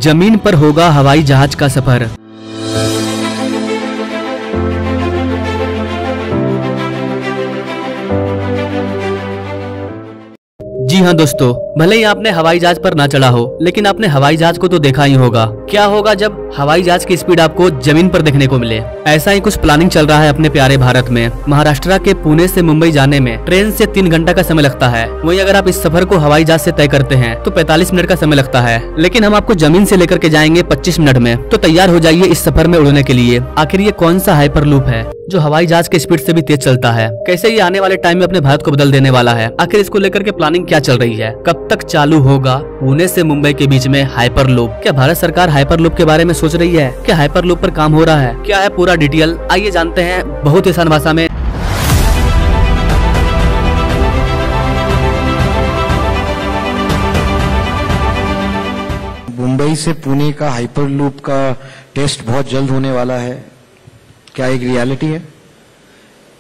जमीन पर होगा हवाई जहाज का सफर। जी हाँ दोस्तों, भले ही आपने हवाई जहाज पर ना चढ़ा हो, लेकिन आपने हवाई जहाज को तो देखा ही होगा। क्या होगा जब हवाई जहाज की स्पीड आपको जमीन पर देखने को मिले। ऐसा ही कुछ प्लानिंग चल रहा है अपने प्यारे भारत में। महाराष्ट्र के पुणे से मुंबई जाने में ट्रेन से 3 घंटा का समय लगता है। वहीं अगर आप इस सफर को हवाई जहाज से तय करते हैं तो 45 मिनट का समय लगता है। लेकिन हम आपको जमीन से लेकर के जाएंगे 25 मिनट में। तो तैयार हो जाइए इस सफर में उड़ने के लिए। आखिर ये कौन सा हाइपरलूप है जो हवाई जहाज के स्पीड से भी तेज चलता है? कैसे ये आने वाले टाइम में अपने भारत को बदल देने वाला है? आखिर इसको लेकर के प्लानिंग क्या चल रही है? कब तक चालू होगा पुणे से मुंबई के बीच में हाइपरलूप? क्या भारत सरकार हाइपरलूप के बारे में सोच रही है? क्या हाइपरलूप पर काम हो रहा है? क्या है पूरा डिटेल? आइए जानते हैं बहुत ही आसान भाषा में। मुंबई से पुणे का हाइपरलूप का टेस्ट बहुत जल्द होने वाला है। क्या एक रियलिटी है?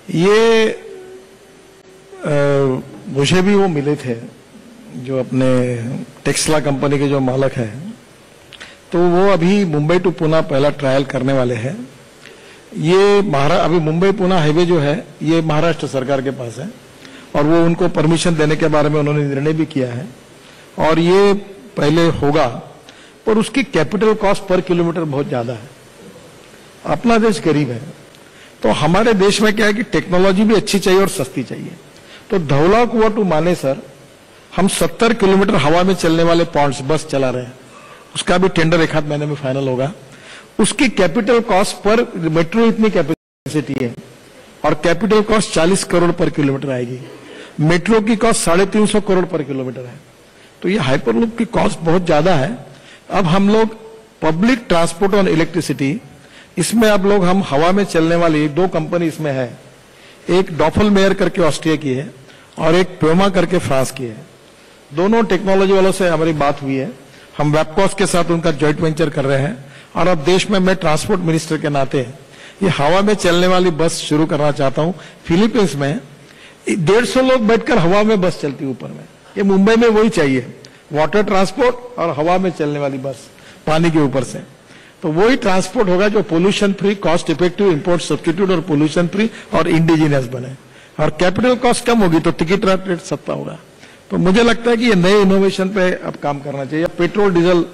ये मुझे भी वो मिले थे जो अपने टेस्ला कंपनी के जो मालक हैं, तो वो अभी मुंबई टू पुणे पहला ट्रायल करने वाले हैं। ये अभी मुंबई पुणे हाईवे जो है ये महाराष्ट्र सरकार के पास है और वो उनको परमिशन देने के बारे में उन्होंने निर्णय भी किया है और ये पहले होगा, पर उसकी कैपिटल कॉस्ट पर किलोमीटर बहुत ज्यादा है। अपना देश गरीब है, तो हमारे देश में क्या है कि टेक्नोलॉजी भी अच्छी चाहिए और सस्ती चाहिए। तो धौला कुआं टू मानेसर हम 70 किलोमीटर हवा में चलने वाले पॉइंट्स बस चला रहे हैं। उसका भी टेंडर 1 महीने में फाइनल होगा। उसकी कैपिटल कॉस्ट पर मेट्रो इतनी कैपेसिटी है और कैपिटल कॉस्ट 40 करोड़ पर किलोमीटर आएगी। मेट्रो की कॉस्ट 350 करोड़ पर किलोमीटर है। तो ये हाइपरलूप की कॉस्ट बहुत ज्यादा है। अब हम लोग पब्लिक ट्रांसपोर्ट और इलेक्ट्रिसिटी, इसमें अब लोग हम हवा में चलने वाली 2 कंपनी इसमें है। एक डॉफल मेयर करके ऑस्ट्रिया की है और एक प्यूमा करके फ्रांस की है। दोनों टेक्नोलॉजी वालों से हमारी बात हुई है। हम वेबकॉस के साथ उनका जॉइंट वेंचर कर रहे हैं और अब देश में मैं ट्रांसपोर्ट मिनिस्टर के नाते ये हवा में चलने वाली बस शुरू करना चाहता हूं। फिलीपींस में 150 लोग बैठकर हवा में बस चलती ऊपर में। ये मुंबई में वही चाहिए, वाटर ट्रांसपोर्ट और हवा में चलने वाली बस पानी के ऊपर से। तो वही ट्रांसपोर्ट होगा जो pollution free, cost effective, import substitute और पोल्यूशन फ्री और इंडिजिनियस बने। और कैपिटल कॉस्ट कम होगी तो टिकट रेट सस्ता होगा। तो मुझे लगता है कि ये नए इनोवेशन पे अब काम करना चाहिए। पेट्रोल डीजल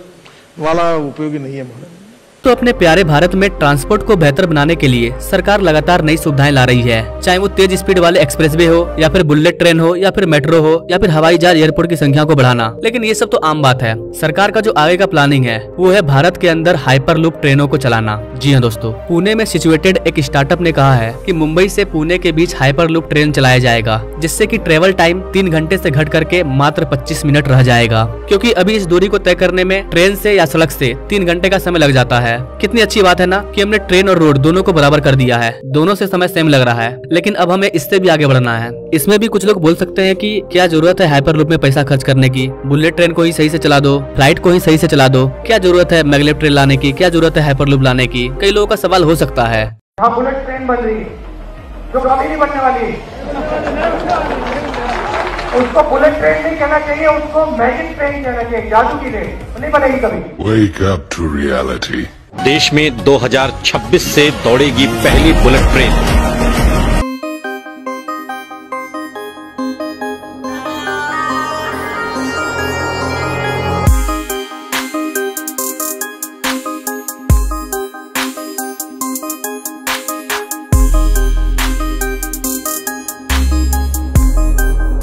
वाला उपयोगी नहीं है मॉडल। तो अपने प्यारे भारत में ट्रांसपोर्ट को बेहतर बनाने के लिए सरकार लगातार नई सुविधाएं ला रही है। चाहे वो तेज स्पीड वाले एक्सप्रेसवे हो या फिर बुलेट ट्रेन हो या फिर मेट्रो हो या फिर हवाई जहाज एयरपोर्ट की संख्या को बढ़ाना। लेकिन ये सब तो आम बात है। सरकार का जो आगे का प्लानिंग है वो है भारत के अंदर हाइपरलूप ट्रेनों को चलाना। जी हाँ दोस्तों, पुणे में सिचुएटेड एक स्टार्टअप ने कहा है कि मुंबई से पुणे के बीच हाइपरलूप ट्रेन चलाया जाएगा, जिससे कि ट्रेवल टाइम 3 घंटे से घट करके मात्र 25 मिनट रह जाएगा। क्योंकि अभी इस दूरी को तय करने में ट्रेन से या सड़क से 3 घंटे का समय लग जाता है। कितनी अच्छी बात है ना कि हमने ट्रेन और रोड दोनों को बराबर कर दिया है। दोनों से समय सेम लग रहा है, लेकिन अब हमें इससे भी आगे बढ़ना है। इसमें भी कुछ लोग बोल सकते हैं कि क्या जरूरत है हाइपरलूप में पैसा खर्च करने की? बुलेट ट्रेन को ही सही से चला दो, फ्लाइट को ही सही से चला दो। क्या जरूरत है मैग्लेव ट्रेन लाने की? क्या जरूरत है हाइपरलूप लाने की? कई लोगों का सवाल हो सकता है। यहाँ बुलेट ट्रेन बन रही है जो कभी नहीं बनने वाली। उसको बुलेट ट्रेन नहीं कहना चाहिए, उसको मैजिक ट्रेन कहना चाहिए, जादू की ट्रेन। नहीं बनेगी कभी। Wake up to reality. देश में 2026 से दौड़ेगी पहली बुलेट ट्रेन।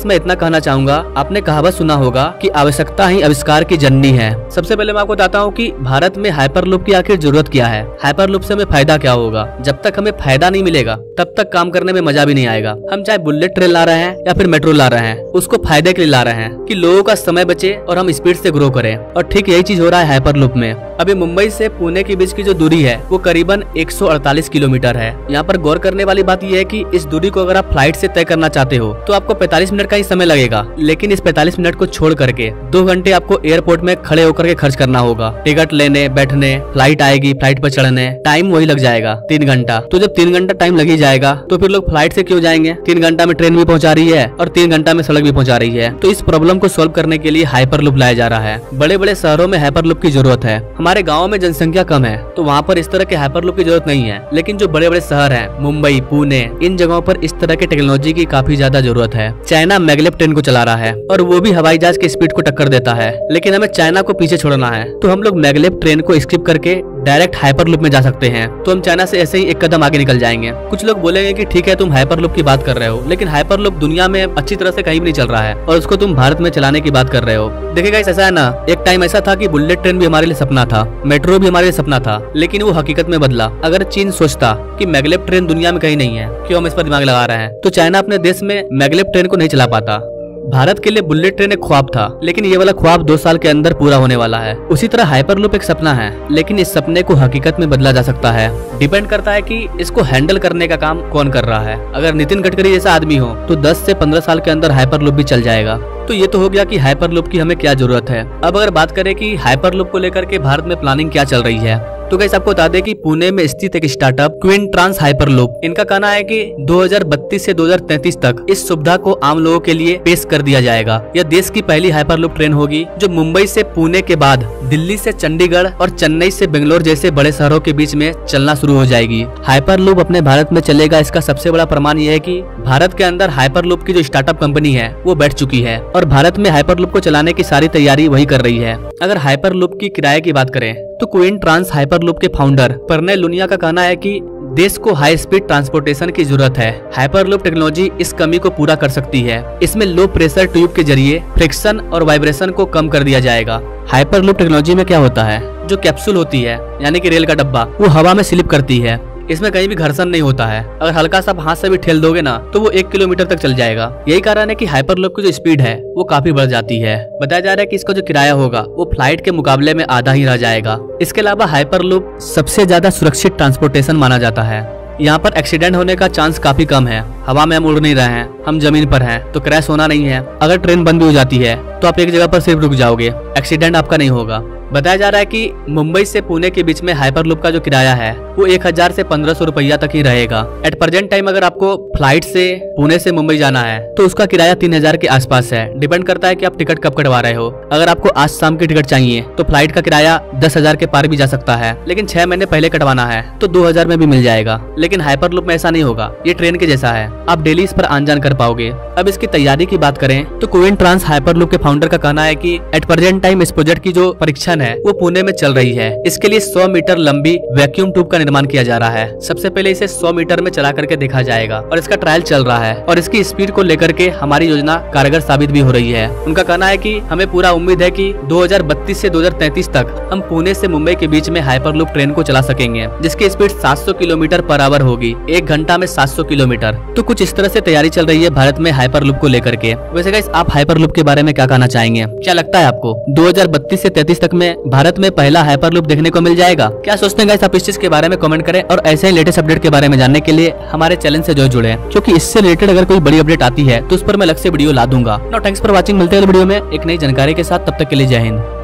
मैं इतना कहना चाहूंगा, आपने कहावत सुना होगा कि आवश्यकता ही आविष्कार की जननी है। सबसे पहले मैं आपको बताता हूँ कि भारत में हाइपरलूप की आखिर जरूरत क्या है। हाइपरलूप से हमें फायदा क्या होगा? जब तक हमें फायदा नहीं मिलेगा तब तक काम करने में मजा भी नहीं आएगा। हम चाहे बुलेट ट्रेन ला रहे हैं या फिर मेट्रो ला रहे हैं, उसको फायदे के लिए ला रहे हैं कि लोगों का समय बचे और हम स्पीड से ग्रो करें। और ठीक यही चीज हो रहा है हाइपरलूप में। अभी मुंबई से पुणे के बीच की जो दूरी है वो करीबन 148 किलोमीटर है। यहाँ पर गौर करने वाली बात यह है कि इस दूरी को अगर आप फ्लाइट से तय करना चाहते हो तो आपको 45 मिनट का ही समय लगेगा। लेकिन इस 45 मिनट को छोड़ करके 2 घंटे आपको एयरपोर्ट में खड़े होकर करके खर्च करना होगा। टिकट लेने, बैठने, फ्लाइट आएगी, फ्लाइट पर चढ़ने, टाइम वही लग जाएगा 3 घंटा। तो जब 3 घंटा टाइम लग ही जाएगा तो फिर लोग फ्लाइट से क्यों जाएंगे? 3 घंटा में ट्रेन भी पहुंचा रही है और 3 घंटा में सड़क भी पहुंचा रही है। तो इस प्रॉब्लम को सोल्व करने के लिए हाइपरलूप लाया जा रहा है। बड़े बड़े शहरों में हाइपरलूप की जरूरत है। हमारे गाँव में जनसंख्या कम है तो वहाँ पर इस तरह के हाइपरलूप की जरूरत नहीं है, लेकिन जो बड़े बड़े शहर है, मुंबई, पुणे, इन जगहों पर इस तरह के टेक्नोलॉजी की काफी ज्यादा जरूरत है। चाइना मैगलेव ट्रेन को चला रहा है और वो भी हवाई जहाज की स्पीड को टक्कर देता है, लेकिन हमें चाइना को पीछे छोड़ना है तो हम लोग मैगलेव ट्रेन को स्किप करके डायरेक्ट हाइपरलूप में जा सकते हैं। तो हम चाइना से ऐसे ही एक कदम आगे निकल जाएंगे। कुछ लोग बोलेंगे कि ठीक है तुम हाइपरलूप की बात कर रहे हो, लेकिन हाइपरलूप दुनिया में अच्छी तरह से कहीं भी नहीं चल रहा है और उसको तुम भारत में चलाने की बात कर रहे हो। देखिएगा ऐसा है ना, एक टाइम ऐसा था कि बुलेट ट्रेन भी हमारे लिए सपना था, मेट्रो भी हमारे लिए सपना था, लेकिन वो हकीकत में बदला। अगर चीन सोचता कि मैगलेव ट्रेन दुनिया में कहीं नहीं है, क्यों हम इस पर दिमाग लगा रहे हैं, तो चाइना अपने देश में मैगलेव ट्रेन को नहीं चला पाता। भारत के लिए बुलेट ट्रेन एक ख्वाब था, लेकिन ये वाला ख्वाब 2 साल के अंदर पूरा होने वाला है। उसी तरह हाइपरलूप एक सपना है, लेकिन इस सपने को हकीकत में बदला जा सकता है। डिपेंड करता है कि इसको हैंडल करने का काम कौन कर रहा है। अगर नितिन गडकरी जैसा आदमी हो तो 10 से 15 साल के अंदर हाइपरलूप भी चल जाएगा। तो ये तो हो गया कि हाइपरलूप की हमें क्या जरूरत है। अब अगर बात करें कि हाइपरलूप को लेकर के भारत में प्लानिंग क्या चल रही है, तो गाइस आपको बता दें कि पुणे में स्थित एक स्टार्टअप क्वीन ट्रांस हाइपरलूप, इनका कहना है कि 2032 से 2033 तक इस सुविधा को आम लोगों के लिए पेश कर दिया जाएगा। यह देश की पहली हाइपरलूप ट्रेन होगी जो मुंबई से पुणे के बाद दिल्ली से चंडीगढ़ और चेन्नई से बेंगलोर जैसे बड़े शहरों के बीच में चलना शुरू हो जाएगी। हाइपरलूप अपने भारत में चलेगा, इसका सबसे बड़ा प्रमाण यह है कि भारत के अंदर हाइपरलूप की जो स्टार्टअप कंपनी है वो बैठ चुकी है और भारत में हाइपरलूप को चलाने की सारी तैयारी वही कर रही है। अगर हाइपरलूप की किराए की बात करें तो क्वीन ट्रांस हाइपरलूप के फाउंडर प्रणय लुनिया का कहना है कि देश को हाई स्पीड ट्रांसपोर्टेशन की जरूरत है। हाइपरलूप टेक्नोलॉजी इस कमी को पूरा कर सकती है। इसमें लो प्रेशर ट्यूब के जरिए फ्रिक्शन और वाइब्रेशन को कम कर दिया जाएगा। हाइपरलूप टेक्नोलॉजी में क्या होता है, जो कैप्सूल होती है यानी कि रेल का डब्बा, वो हवा में स्लिप करती है। इसमें कहीं भी घर्षण नहीं होता है। अगर हल्का सा हाथ से भी ठेल दोगे ना तो वो 1 किलोमीटर तक चल जाएगा। यही कारण है कि हाइपरलूप की जो स्पीड है वो काफी बढ़ जाती है। बताया जा रहा है कि इसका जो किराया होगा वो फ्लाइट के मुकाबले में आधा ही रह जाएगा। इसके अलावा हाइपरलूप सबसे ज्यादा सुरक्षित ट्रांसपोर्टेशन माना जाता है। यहाँ पर एक्सीडेंट होने का चांस काफी कम है। हवा में हम उड़ नहीं रहे हैं, हम जमीन पर हैं, तो क्रैश होना नहीं है। अगर ट्रेन बंद भी हो जाती है तो आप एक जगह पर सिर्फ रुक जाओगे, एक्सीडेंट आपका नहीं होगा। बताया जा रहा है कि मुंबई से पुणे के बीच में हाइपरलूप का जो किराया है वो 1000 से 1500 रुपया तक ही रहेगा। एट प्रेजेंट टाइम अगर आपको फ्लाइट से पुणे से मुंबई जाना है तो उसका किराया 3000 के आसपास है। डिपेंड करता है कि आप टिकट कब कटवा रहे हो। अगर आपको आज शाम की टिकट चाहिए तो फ्लाइट का किराया 10,000 के पार भी जा सकता है, लेकिन 6 महीने पहले कटवाना है तो 2000 में भी मिल जाएगा। लेकिन हाइपरलूप में ऐसा नहीं होगा, ये ट्रेन के जैसा है, आप डेली इस पर आन जान कर पाओगे। अब इसकी तैयारी की बात करें तो क्वीन ट्रांस हाइपरलूप के फाउंडर का कहना है कि एट प्रेजेंट टाइम इस प्रोजेक्ट की जो परीक्षण है वो पुणे में चल रही है। इसके लिए 100 मीटर लंबी वैक्यूम ट्यूब का निर्माण किया जा रहा है। सबसे पहले इसे 100 मीटर में चला करके देखा जाएगा और इसका ट्रायल चल रहा है और इसकी स्पीड को लेकर के हमारी योजना कारगर साबित भी हो रही है। उनका कहना है कि हमें पूरा उम्मीद है कि 2032 से 2033 तक हम पुणे से मुंबई के बीच में हाइपरलूप ट्रेन को चला सकेंगे, जिसकी स्पीड 700 किलोमीटर पर आवर होगी, 1 घंटा में 700 किलोमीटर। तो कुछ इस तरह से तैयारी चल रही है भारत में हाइपरलूप को लेकर के। वैसे गाइस आप हाइपरलूप के बारे में क्या कहना चाहेंगे? क्या लगता है आपको 2032 से 33 तक में भारत में पहला हाइपरलूप देखने को मिल जाएगा? क्या सोचते हैं गाइस आप इस चीज के बारे में कमेंट करें और ऐसे ही लेटेस्ट अपडेट के बारे में जानने के लिए हमारे चैनल से जो जुड़े, क्योंकि इससे रिलेटेड अगर कोई बड़ी अपडेट आती है तो उस पर मैं अलग से वीडियो ला दूंगा। नाउ थैंक्स फॉर वाचिंग, मिलते हैं वीडियो में एक नई जानकारी के साथ, तब तक के लिए जय हिंद।